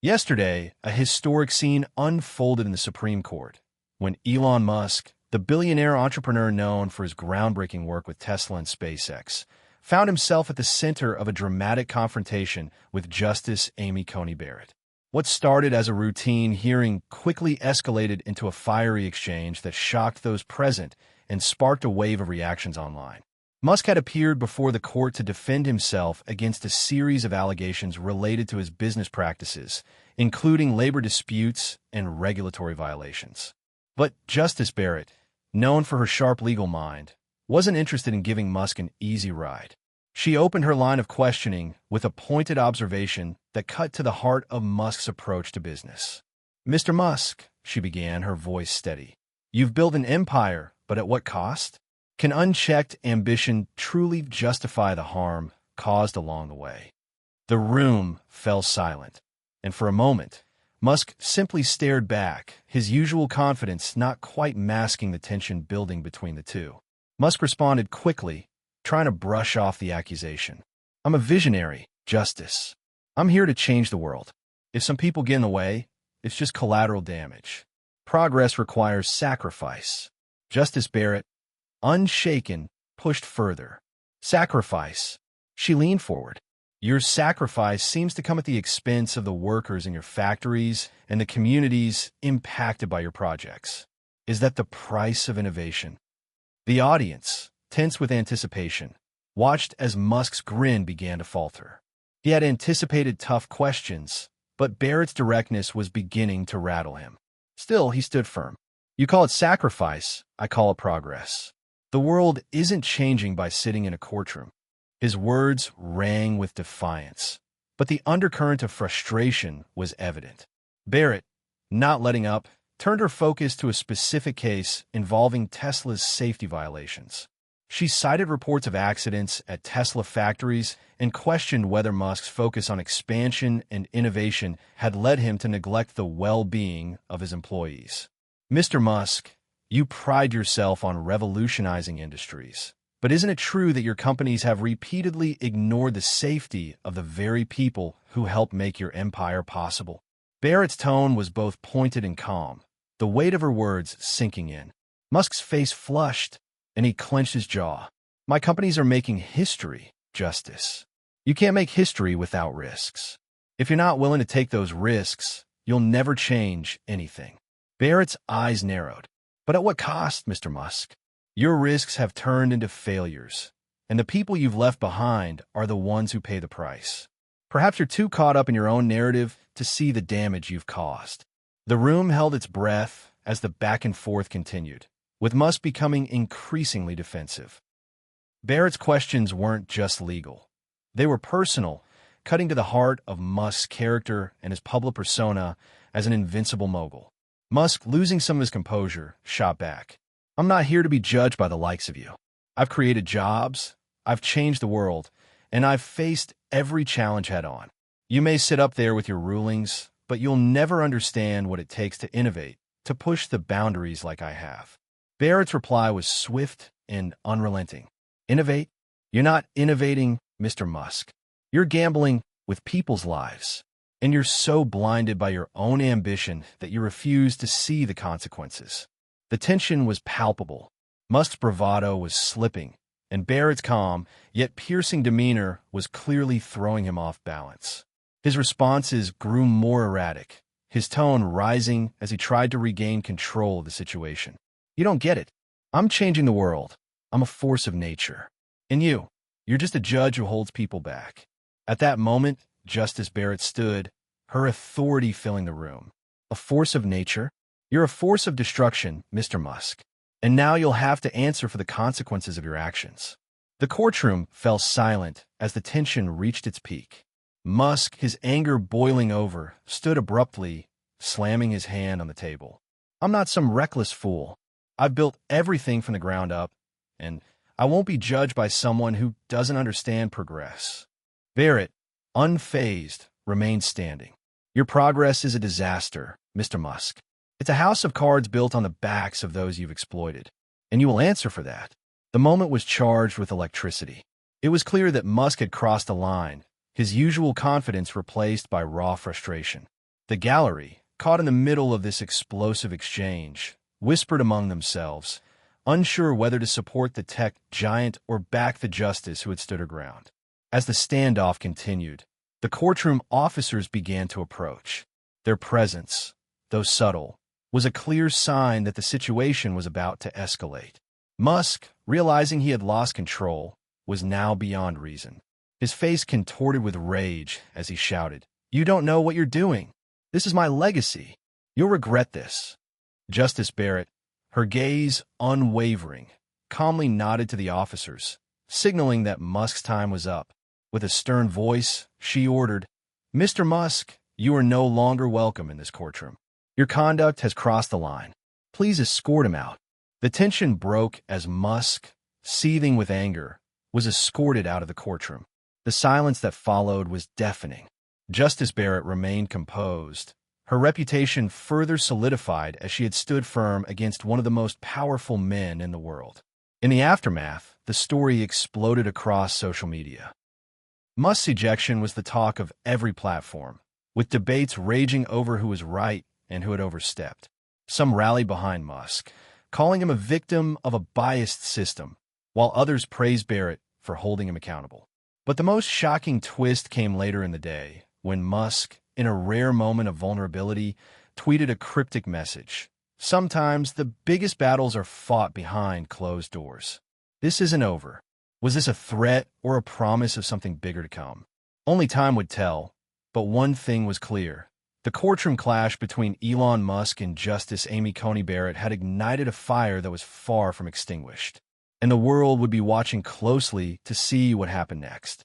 Yesterday, a historic scene unfolded in the Supreme Court when Elon Musk, the billionaire entrepreneur known for his groundbreaking work with Tesla and SpaceX, found himself at the center of a dramatic confrontation with Justice Amy Coney Barrett. What started as a routine hearing quickly escalated into a fiery exchange that shocked those present and sparked a wave of reactions online. Musk had appeared before the court to defend himself against a series of allegations related to his business practices, including labor disputes and regulatory violations. But Justice Barrett, known for her sharp legal mind, wasn't interested in giving Musk an easy ride. She opened her line of questioning with a pointed observation that cut to the heart of Musk's approach to business. "Mr. Musk," she began, her voice steady, "you've built an empire, but at what cost? Can unchecked ambition truly justify the harm caused along the way?" The room fell silent, and for a moment, Musk simply stared back, his usual confidence not quite masking the tension building between the two. Musk responded quickly, trying to brush off the accusation. "I'm a visionary, Justice. I'm here to change the world. If some people get in the way, it's just collateral damage. Progress requires sacrifice." Justice Barrett, unshaken, pushed further. "Sacrifice." She leaned forward. "Your sacrifice seems to come at the expense of the workers in your factories and the communities impacted by your projects. Is that the price of innovation?" The audience, tense with anticipation, watched as Musk's grin began to falter. He had anticipated tough questions, but Barrett's directness was beginning to rattle him. Still, he stood firm. "You call it sacrifice, I call it progress. The world isn't changing by sitting in a courtroom." His words rang with defiance, but the undercurrent of frustration was evident. Barrett, not letting up, turned her focus to a specific case involving Tesla's safety violations. She cited reports of accidents at Tesla factories and questioned whether Musk's focus on expansion and innovation had led him to neglect the well-being of his employees. "Mr. Musk, you pride yourself on revolutionizing industries. But isn't it true that your companies have repeatedly ignored the safety of the very people who helped make your empire possible?" Barrett's tone was both pointed and calm, the weight of her words sinking in. Musk's face flushed, and he clenched his jaw. "My companies are making history, Justice. You can't make history without risks. If you're not willing to take those risks, you'll never change anything." Barrett's eyes narrowed. "But at what cost, Mr. Musk? Your risks have turned into failures, and the people you've left behind are the ones who pay the price. Perhaps you're too caught up in your own narrative to see the damage you've caused." The room held its breath as the back and forth continued, with Musk becoming increasingly defensive. Barrett's questions weren't just legal. They were personal, cutting to the heart of Musk's character and his public persona as an invincible mogul. Musk, losing some of his composure, shot back. "I'm not here to be judged by the likes of you. I've created jobs, I've changed the world, and I've faced every challenge head-on. You may sit up there with your rulings, but you'll never understand what it takes to innovate, to push the boundaries like I have." Barrett's reply was swift and unrelenting. "Innovate? You're not innovating, Mr. Musk. You're gambling with people's lives. And you're so blinded by your own ambition that you refuse to see the consequences." The tension was palpable. Musk's bravado was slipping, and Barrett's calm, yet piercing demeanor was clearly throwing him off balance. His responses grew more erratic, his tone rising as he tried to regain control of the situation. "You don't get it. I'm changing the world. I'm a force of nature. And you're just a judge who holds people back." At that moment, Justice Barrett stood, her authority filling the room. "A force of nature? You're a force of destruction, Mr. Musk. And now you'll have to answer for the consequences of your actions." The courtroom fell silent as the tension reached its peak. Musk, his anger boiling over, stood abruptly, slamming his hand on the table. "I'm not some reckless fool. I've built everything from the ground up, and I won't be judged by someone who doesn't understand progress." Barrett, unfazed, remained standing. "Your progress is a disaster, Mr. Musk. It's a house of cards built on the backs of those you've exploited, and you will answer for that." The moment was charged with electricity. It was clear that Musk had crossed a line, his usual confidence replaced by raw frustration. The gallery, caught in the middle of this explosive exchange, whispered among themselves, unsure whether to support the tech giant or back the justice who had stood her ground. As the standoff continued, the courtroom officers began to approach. Their presence, though subtle, was a clear sign that the situation was about to escalate. Musk, realizing he had lost control, was now beyond reason. His face contorted with rage as he shouted, "You don't know what you're doing. This is my legacy. You'll regret this." Justice Barrett, her gaze unwavering, calmly nodded to the officers, signaling that Musk's time was up. With a stern voice, she ordered, "Mr. Musk, you are no longer welcome in this courtroom. Your conduct has crossed the line. Please escort him out." The tension broke as Musk, seething with anger, was escorted out of the courtroom. The silence that followed was deafening. Justice Barrett remained composed, her reputation further solidified as she had stood firm against one of the most powerful men in the world. In the aftermath, the story exploded across social media. Musk's ejection was the talk of every platform, with debates raging over who was right and who had overstepped. Some rallied behind Musk, calling him a victim of a biased system, while others praised Barrett for holding him accountable. But the most shocking twist came later in the day, when Musk, in a rare moment of vulnerability, tweeted a cryptic message. "Sometimes the biggest battles are fought behind closed doors. This isn't over." Was this a threat or a promise of something bigger to come? Only time would tell, but one thing was clear. The courtroom clash between Elon Musk and Justice Amy Coney Barrett had ignited a fire that was far from extinguished, and the world would be watching closely to see what happened next.